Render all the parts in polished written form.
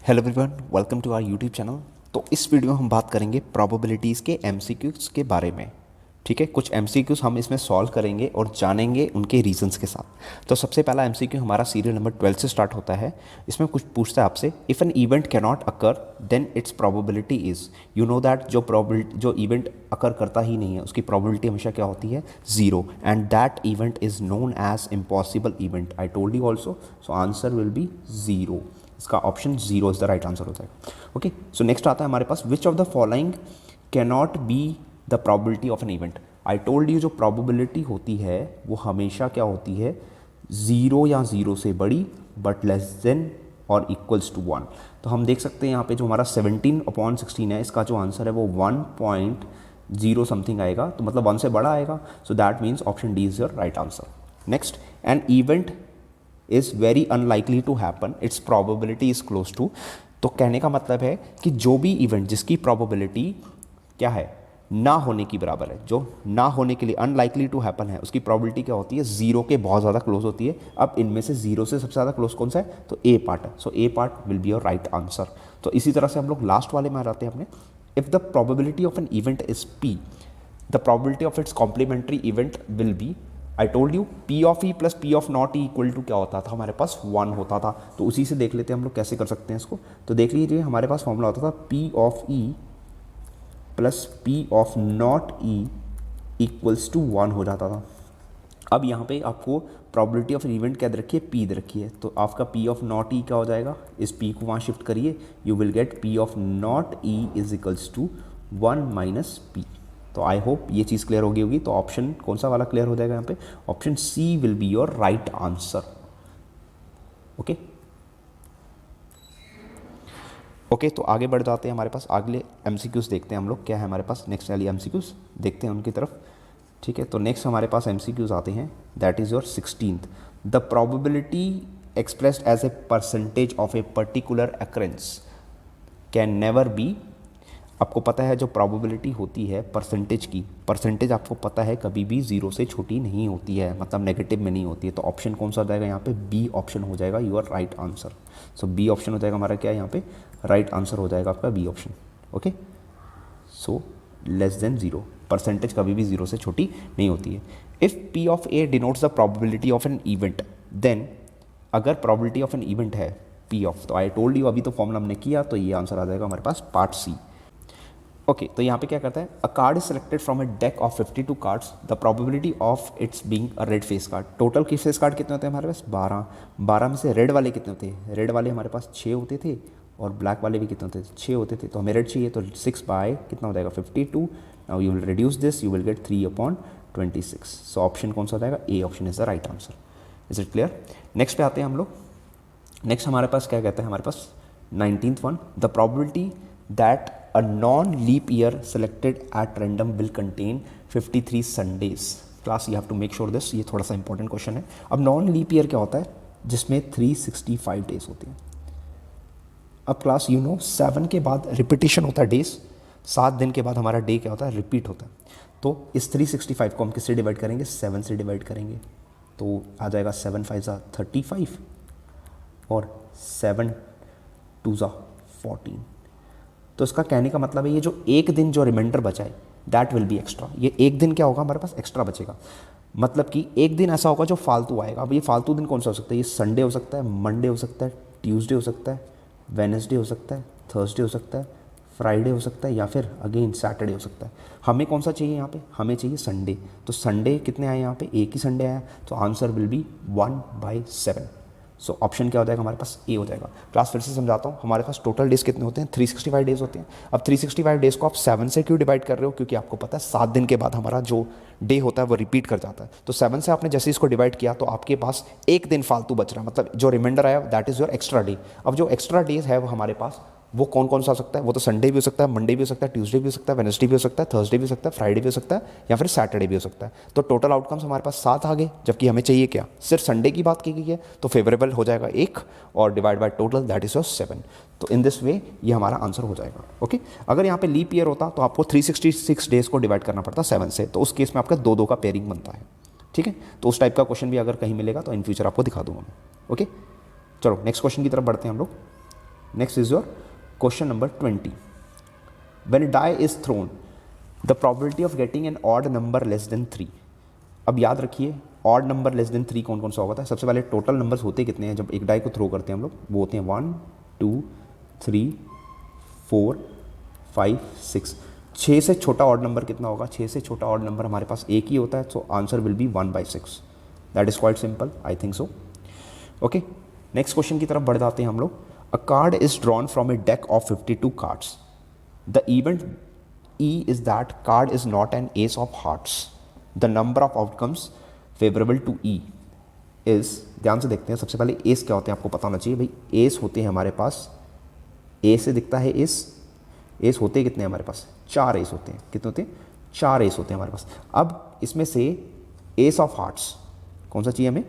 Hello everyone, welcome to our YouTube channel. तो इस video में हम बात करेंगे प्रोबेबिलिटीज़ के एमसीक्यूज़ के बारे में। ठीक है, कुछ एमसीक्यूज़ हम इसमें सॉल्व करेंगे और जानेंगे उनके रीजंस के साथ। तो सबसे पहला एमसीक्यू हमारा सीरियल नंबर 12 से स्टार्ट होता है। इसमें कुछ पूछता है आपसे, if an event can not occur then its probability is. You know that जो इवेंट अकर करता ही नहीं है उसकी प्रोबेबिलिटी हमेशा क्या होती है, zero, and that event is known as impossible event. I told you also, so answer will be zero. इसका option zero is the right answer हो जाएगा। ओके, सो नेक्स्ट आता है हमारे पास, which of the following can not be the probability of an event. I told you जो probability होती है वो हमेशा क्या होती है, जीरो या जीरो से बड़ी बट लेस देन और इक्वल्स टू वन। तो हम देख सकते हैं यहाँ पे जो हमारा 17/16 है, इसका जो आंसर है वो 1.0 समथिंग आएगा, तो मतलब 1 से बड़ा आएगा। So that means option D is your right answer. Next, an event is very unlikely to happen, its probability is close to. तो कहने का मतलब है कि जो भी इवेंट जिसकी प्रोबेबिलिटी क्या है, ना होने की बराबर है, जो ना होने के लिए अनलाइकली टू हैपन है, उसकी प्रोबेबिलिटी क्या होती है, जीरो के बहुत ज़्यादा क्लोज होती है। अब इनमें से जीरो से सबसे ज़्यादा क्लोज कौन सा है, तो ए पार्ट है। So A part will be your right answer. तो इसी तरह से हम लोग लास्ट वाले में आ जाते हैं अपने, if the probability of an event is p, the probability of its complementary event will be, I told you p of e plus p of not e equal to क्या होता था, हमारे पास 1 होता था। तो उसी से देख लेते हैं हम लोग कैसे कर सकते हैं इसको। तो देख लीजिए, हमारे पास फॉर्मूला होता था p of e plus p of not e equals to 1 हो जाता था। अब यहाँ पे आपको प्रोबेबिलिटी ऑफ इवेंट क्या दे रखी है, पी दे रखी है। तो आपका पी ऑफ नॉट ई क्या हो जाएगा, इस पी को वहाँ शिफ्ट करिए, you will get p of not e is equals to 1 minus p. तो आई होप ये चीज़ क्लियर होगी। तो ऑप्शन कौन सा वाला क्लियर हो जाएगा यहाँ पे, option c will be your right answer. Okay okay, तो आगे बढ़ जाते हैं, हमारे पास अगले एमसीक्यूज़ देखते हैं हम लोग क्या है हमारे पास। नेक्स्ट वाली एमसीक्यूज़ देखते हैं उनकी तरफ। ठीक है, तो नेक्स्ट हमारे पास एमसीक्यूज़ आते हैं, that is your 16th। The probability expressed as a percentage of a particular occurrence can never be. आपको पता है जो प्रोबेबिलिटी होती है परसेंटेज की, परसेंटेज आपको पता है कभी भी जीरो से छोटी नहीं होती है, मतलब नेगेटिव में नहीं होती है। तो ऑप्शन कौन सा हो जाएगा यहाँ पे, बी ऑप्शन हो जाएगा your right answer. So b option हो जाएगा हमारा क्या है यहाँ पे, राइट आंसर हो जाएगा आपका b option. Okay, so less than zero, percentage कभी भी जीरो से छोटी नहीं होती है। If p of a denotes the probability of an event, then अगर प्रोबेबिलिटी ऑफ एन इवेंट है पी ऑफ, तो आई टोल्ड यू, अभी तो फॉर्मूला हमने किया, तो ये आंसर आ जाएगा हमारे पास पार्ट सी। ओके, तो यहाँ पे क्या करता है, अ card is selected from a deck of 52 cards, the probability of it's being a red face card. Total की फेस कार्ड कितने होते हैं हमारे पास, 12। 12 में से रेड वाले कितने होते हैं, रेड वाले हमारे पास 6 होते थे, और ब्लैक वाले भी कितने होते थे, 6 होते थे। तो हमें रेड चाहिए, तो 6 बाय कितना हो जाएगा, 52। Now you will reduce this, you will gate 3/26। So option कौन सा हो जाएगा, A option is the right answer. Is it clear. Next पे आते हैं हम लोग। नेक्स्ट हमारे पास क्या कहते हैं, हमारे पास 19th one, the probability that a non-leap year selected at random will contain 53 Sundays. Class, you have to make sure this, ये थोड़ा सा इंपॉर्टेंट क्वेश्चन है। अब नॉन लीप ईयर क्या होता है, जिसमें 365 डेज होते हैं। अब क्लास यू नो 7 के बाद रिपीटिशन होता है डेज, 7 दिन के बाद हमारा डे क्या होता है, रिपीट होता है। तो इस 365 को हम किससे डिवाइड करेंगे, 7 से डिवाइड करेंगे। तो आ जाएगा 7 5 ज़ा 35 और 7 2 ज़ा 14। तो इसका कहने का मतलब है ये जो एक दिन जो रिमाइंडर बचा है, दैट विल बी एक्स्ट्रा। ये एक दिन क्या होगा हमारे पास, एक्स्ट्रा बचेगा। मतलब कि एक दिन ऐसा होगा जो फालतू आएगा। अब ये फालतू दिन कौन सा हो सकता है, ये संडे हो सकता है, मंडे हो सकता है, ट्यूसडे हो सकता है, वेडनेसडे हो सकता है, थर्सडे हो सकता है, फ्राइडे हो सकता है, या फिर अगेन सैटरडे हो सकता है। हमें कौन सा चाहिए यहाँ पे, हमें चाहिए संडे। तो संडे कितने आए यहाँ पे, एक ही संडे आया, तो answer will B 1/7। So option क्या हो जाएगा हमारे पास, ए हो जाएगा। क्लास फिर से समझाता हूँ, हमारे पास टोटल डेज कितने होते हैं, 365 डेज होते हैं। अब 365 डेज को आप 7 से क्यों डिवाइड कर रहे हो, क्योंकि आपको पता है 7 दिन के बाद हमारा जो डे होता है वो रिपीट कर जाता है। तो 7 से आपने जैसे इसको डिवाइड किया, तो आपके पास एक दिन फालतू बच रहा है, मतलब जो रिमाइंडर आया that is your extra day. अब जो एक्स्ट्रा डेज है वो हमारे पास वो कौन कौन सा हो सकता है, वो तो संडे भी हो सकता है, मंडे भी हो सकता है, ट्यूसडे भी हो सकता है, वेडनेसडे भी हो सकता है, थर्सडे भी हो सकता है, फ्राइडे भी हो सकता है, या फिर सैटरडे भी हो सकता है। तो टोटल आउटकम्स हमारे पास 7 आ गए, जबकि हमें चाहिए क्या, सिर्फ संडे की बात की गई है। तो फेवरेबल हो जाएगा 1 और divide by total that is your 7। तो इन दिस वे ये हमारा आंसर हो जाएगा। ओके, अगर यहाँ पे लीप ईयर होता तो आपको 366 डेज को डिवाइड करना पड़ता 7 से, तो उस केस में आपका 2-2 का पेयरिंग बनता है। ठीक है, तो उस टाइप का क्वेश्चन भी अगर कहीं मिलेगा तो इन फ्यूचर आपको दिखा दूंगा मैं। ओके, चलो नेक्स्ट क्वेश्चन की तरफ बढ़ते हैं हम लोग। Next is your question number 20. When a die is thrown, the probability of getting an odd number less than 3. अब याद रखिए ऑड नंबर लेस देन 3 कौन कौन सा होता है. सबसे पहले टोटल नंबर्स होते कितने हैं जब एक डाई को थ्रो करते हैं हम लोग, वो होते हैं 1 2 3 4 5 6. 6 से छोटा ऑड नंबर कितना होगा, 6 से छोटा ऑड नंबर हमारे पास एक ही होता है. सो answer will B 1/6. That is quite simple, I think so. Okay, next question की तरफ बढ़ जाते हैं हम लोग. अ card is drawn from A deck of 52 cards. The event E is that card is not an ace of hearts. The number of outcomes favorable to E is, ध्यान से देखते हैं. सबसे पहले एस क्या होते हैं आपको पता होना चाहिए भाई. एस होते हैं हमारे पास, ए से दिखता है एस. एस होते कितने हैं हमारे पास, 4 एस होते हैं. कितने होते हैं, 4 एस होते हैं हमारे पास. अब इसमें से एस ऑफ हार्ट्स कौन सा चाहिए हमें,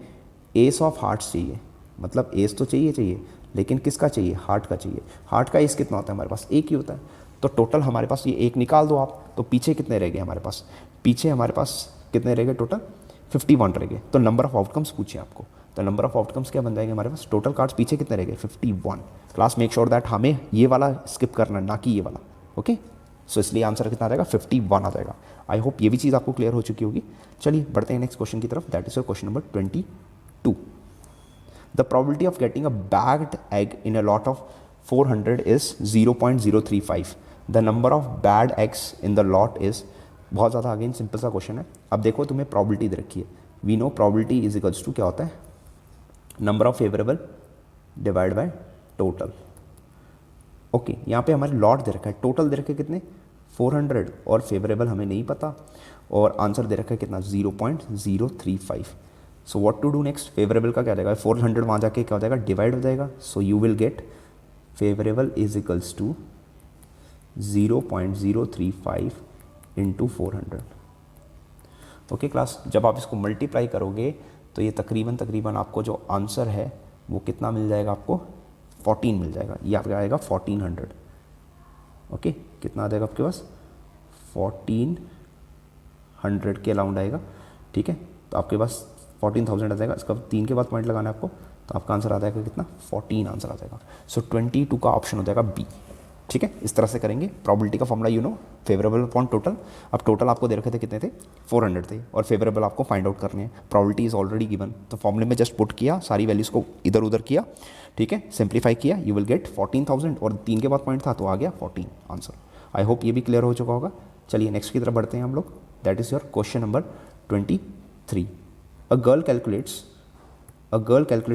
एस ऑफ हार्ट्स चाहिए. मतलब एस तो चाहिए लेकिन किसका चाहिए, हार्ट का चाहिए. हार्ट का एस कितना होता है हमारे पास, एक ही होता है. तो टोटल हमारे पास ये एक निकाल दो आप, तो पीछे कितने रह गए हमारे पास, पीछे हमारे पास कितने रह गए, टोटल 51 रह गए. तो नंबर ऑफ आउटकम्स पूछे आपको, तो नंबर ऑफ आउटकम्स क्या बन जाएंगे हमारे पास, टोटल कार्ड्स पीछे कितने रह गए, 51. क्लास मेक श्योर दैट हमें ये वाला स्किप करना ना कि ये वाला. ओके, सो इसलिए आंसर कितना आ जाएगा, 51 आ जाएगा. आई होप ये भी चीज़ आपको क्लियर हो चुकी होगी. चलिए बढ़ते हैं नेक्स्ट क्वेश्चन की तरफ. That is your question number 22. The probability of getting a bagged egg in a lot of 400 is 0.035. The number of bad eggs in the lot is, बहुत ज़्यादा अगेन सिंपल सा क्वेश्चन है. अब देखो तुम्हें probability दे रखी है. We know probability is equals to क्या होता है, number of favourable divide by total. Okay, यहाँ पे हमारे लॉट दे रखा है, टोटल दे रखे कितने 400 और फेवरेबल हमें नहीं पता, और आंसर दे रखा है कितना 0.035. So what to do next, favourable का क्या जाएगा, 400 वहाँ जाके क्या हो जाएगा, डिवाइड हो जाएगा. So you will get favourable is equals to 0.035 into 400. Okay class, जब आप इसको मल्टीप्लाई करोगे तो ये तकरीबन आपको जो आंसर है वो कितना मिल जाएगा, आपको 14 मिल जाएगा. ये आपका आएगा 1400. ओके, कितना आ जाएगा आपके पास, 1400 के अराउंड आएगा. ठीक है, तो आपके पास 14,000 आ जाएगा. इसका 3 के बाद पॉइंट लगाना है आपको, तो आपका आंसर आ जाएगा कितना, 14 आंसर आ जाएगा. सो 22 का ऑप्शन हो जाएगा बी. ठीक है, इस तरह से करेंगे. प्रॉबिलिटी का formula you know, favourable upon total. अब टोटल आपको दे रखे थे कितने थे, 400 थे, और फेवरेबल आपको फाइंड आउट करने हैं. प्रॉबिलिटी इज ऑलरेडी गिवन, तो फॉर्मूले में जस्ट पुट किया, सारी वैल्यूज़ को इधर उधर किया. ठीक है, सिंप्लीफाई किया, यू विल गेट 14,000, और 3 के बाद पॉइंट था तो आ गया 14 आंसर. आई होप ये भी क्लियर हो चुका होगा. चलिए नेक्स्ट की तरफ बढ़ते हैं हम लोग. That is your question number 23. A girl calculates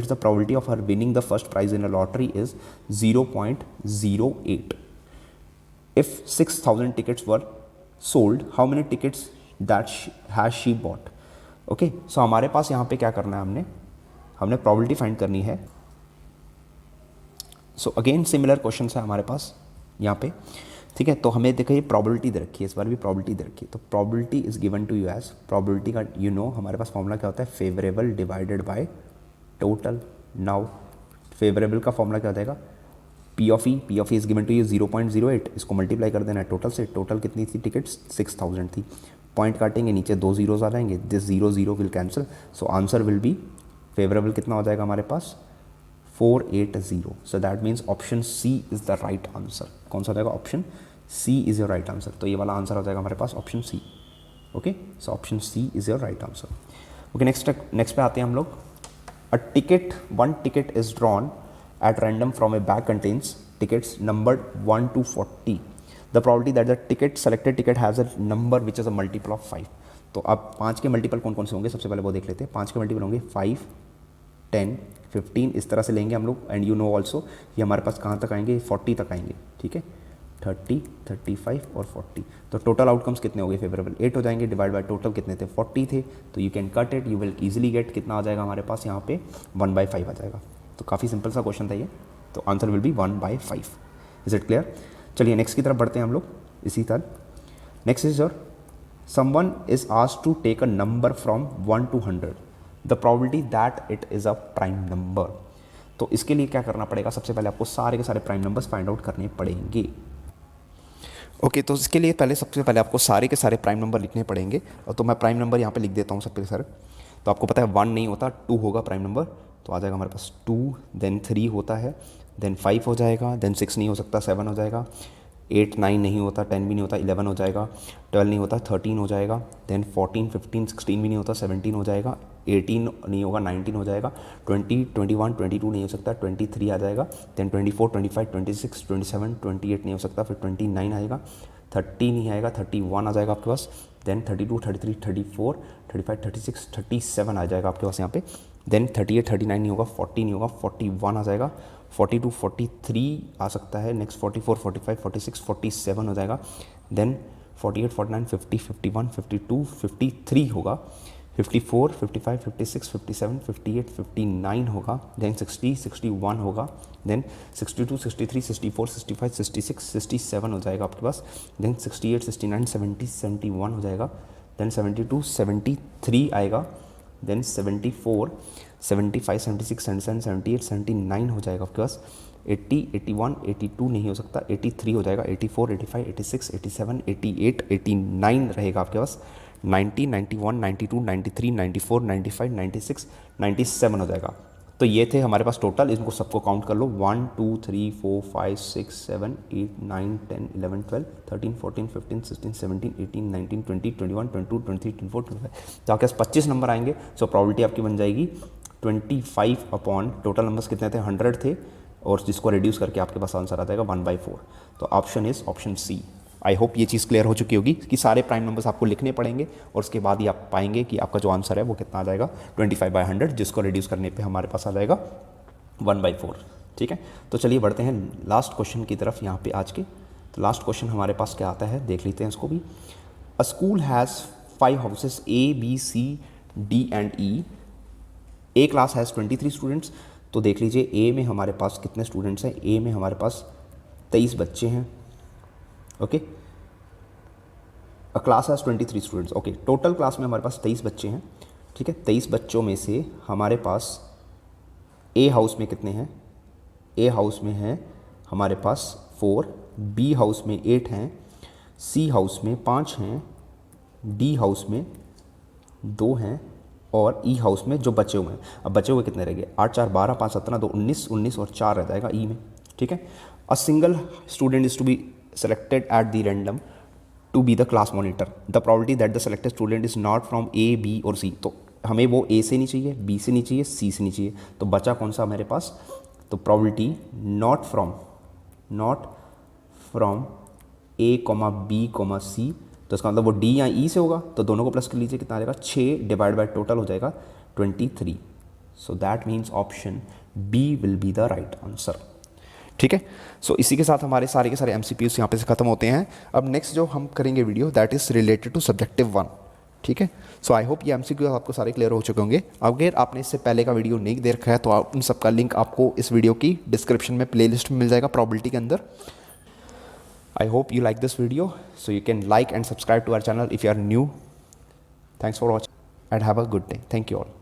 the probability of her winning the first prize in a lottery is 0.08. If 6,000 tickets were sold, how many tickets has she bought? Okay, so हमारे पास यहाँ पे क्या करना है, हमने probability find करनी है. So again similar question है हमारे पास यहाँ पे. ठीक है, तो हमें देखो ये प्रॉबिलिटी दे रखी है, इस बार भी प्रॉबिलिटी दे रखी है. तो probability is given to you as, probability का यू नो हमारे पास फॉर्मूला क्या होता है, favourable divided by total. Now favourable का फॉर्मूला क्या हो जाएगा, p of e is given to you 0.08. इसको मल्टीप्लाई कर देना है टोटल से. टोटल कितनी थी टिकट्स, 6,000 थी. पॉइंट काटेंगे, नीचे 2 zeros आ जाएंगे, this 0 will cancel. So answer will be, favourable कितना हो जाएगा हमारे पास, 480. So that means option C is the right answer. कौन सा हो जाएगा, option C is your right answer. तो ये वाला आंसर हो जाएगा हमारे पास option C. Okay, so option C is your right answer. Okay, next पे आते हैं हम लोग. one ticket is drawn at random from a bag contains tickets numbered 1 to 40. The probability that the selected ticket has a number which is a multiple of 5. तो अब 5 के multiple कौन कौन से होंगे, सबसे पहले वो देख लेते हैं. 5 के मल्टीपल होंगे 5, 10, 15, इस तरह से लेंगे हम लोग. एंड यू नो ऑल्सो ये हमारे पास कहाँ तक आएंगे, 40 तक आएंगे. ठीक है, 30, 35 और 40. तो टोटल आउटकम्स कितने हो गए, फेवरेबल 8 हो जाएंगे. डिवाइड बाय टोटल कितने थे, 40 थे. तो you can cut it, you will easily get कितना आ जाएगा हमारे पास यहाँ पे 1/5 आ जाएगा. तो काफ़ी सिंपल सा क्वेश्चन था ये. तो answer will be 1/5. Is it clear. चलिए नेक्स्ट की तरफ बढ़ते हैं हम लोग इसी तरह. Next is your, someone is asked to take a number from 1 to 100. The probability that it is a prime number. तो इसके लिए क्या करना पड़ेगा, सबसे पहले आपको सारे के सारे प्राइम नंबर्स फाइंड आउट करने पड़ेंगे. ओके, तो इसके लिए सबसे पहले आपको सारे के सारे प्राइम नंबर लिखने पड़ेंगे. और तो मैं प्राइम नंबर यहाँ पे लिख देता हूँ सबके सारे. तो आपको पता है 1 नहीं होता, 2 होगा प्राइम नंबर. तो आ जाएगा हमारे पास 2, देन 3 होता है, देन 5 हो जाएगा, देन 6 नहीं हो सकता, 7 हो जाएगा, 8 9 नहीं होता, 10 भी नहीं होता, 11 हो जाएगा, 12 नहीं होता, 13 हो जाएगा, देन 14 15 16 भी नहीं होता, 17 हो जाएगा, 18 नहीं होगा, 19 हो जाएगा, 20 21 22 नहीं हो सकता, 23 आ जाएगा, देन 24 25 26 27 28 नहीं हो सकता, फिर 29 आएगा, 30 नहीं आएगा, 31 आ जाएगा आपके पास, देन 32 33 34 35 36 37 आ जाएगा आपके पास यहाँ पे, देन 38 39 नहीं होगा, 40 नहीं होगा, 41 आ जाएगा, 42 43 आ सकता है, नेक्स्ट 44 45 46 47 हो जाएगा, देन 48 49 50 51 52 53 होगा, 54 55 56 57 58 59 होगा, देन 60 61 होगा, देन 62 63 64 65 66 67 हो जाएगा आपके पास, देन 68 69 70 71 हो जाएगा, देन 72 73 आएगा, देन 74 75 76 77 78 79 हो जाएगा आपके पास, 80 81 82 नहीं हो सकता, 83 हो जाएगा, 84 85 86 87 88 89 रहेगा आपके पास, 90 91 92 93 94 95 96 97 हो जाएगा। तो ये थे हमारे पास टोटल, इनको सबको काउंट कर लो, 1 2 3 4 5 6 7 8 9 10 11 12 13 14 15 16 17 18 19 20 21 22 23 24 25, तो आपके पास 25 नंबर आएंगे। सो प्रॉबिलिटी आपकी बन जाएगी 25 अपॉन टोटल नंबर्स कितने थे, 100 थे, और जिसको रिड्यूस करके आपके पास आंसर आ जाएगा 1/4। तो option is option c. I hope ये चीज़ क्लियर हो चुकी होगी कि सारे प्राइम नंबर्स आपको लिखने पड़ेंगे और उसके बाद ही आप पाएंगे कि आपका जो आंसर है वो कितना आ जाएगा, 25/100, जिसको रिड्यूस करने पे हमारे पास आ जाएगा 1/4। ठीक है, तो चलिए बढ़ते हैं लास्ट क्वेश्चन की तरफ यहाँ पे आज के। तो लास्ट क्वेश्चन हमारे पास क्या आता है, देख लेते हैं इसको भी। अ school has 5 houses A B C D and E। A class has 23 students. तो देख लीजिए ए में हमारे पास कितने स्टूडेंट्स हैं, ए में हमारे पास 23 बच्चे हैं। Okay, a class has 23 students. Okay, total class में हमारे पास 23 बच्चे हैं। ठीक है, 23 बच्चों में से हमारे पास ए हाउस में कितने हैं, ए हाउस में हैं हमारे पास 4, बी हाउस में 8 हैं, सी हाउस में 5 हैं, डी हाउस में 2 हैं, और ई हाउस में जो बचे हुए हैं, अब बचे हुए कितने रह गए, 8 4 12 5 17 2 19 19 और 4 रह जाएगा ई में। ठीक है, a single student is to be selected at the random to be the class monitor. The probability that the selected student is not from A, B और C। तो हमें वो A से नहीं चाहिए, B से नहीं चाहिए, C से नहीं चाहिए, तो बचा कौन सा हमारे पास, तो probability not from A, B, C, तो इसका मतलब वो D या E से होगा, तो दोनों को प्लस कर लीजिए, कितना आ जाएगा 6 डिवाइड बाय टोटल हो जाएगा 23। सो that means option B will be the right answer. ठीक है, सो इसी के साथ हमारे सारे के सारे MCQs यहाँ पे से ख़त्म होते हैं। अब नेक्स्ट जो हम करेंगे video, that is related to subjective 1। ठीक है, सो आई होप ये MCQs आपको सारे क्लियर हो चुके होंगे। अगर आपने इससे पहले का वीडियो नहीं देख रखा है तो आप उन सबका लिंक आपको इस वीडियो की डिस्क्रिप्शन में प्लेलिस्ट में मिल जाएगा, प्रोबेबिलिटी के अंदर। I hope you like this video, so you can like and subscribe to our channel if you are new. Thanks for watching and have a good day. Thank you all.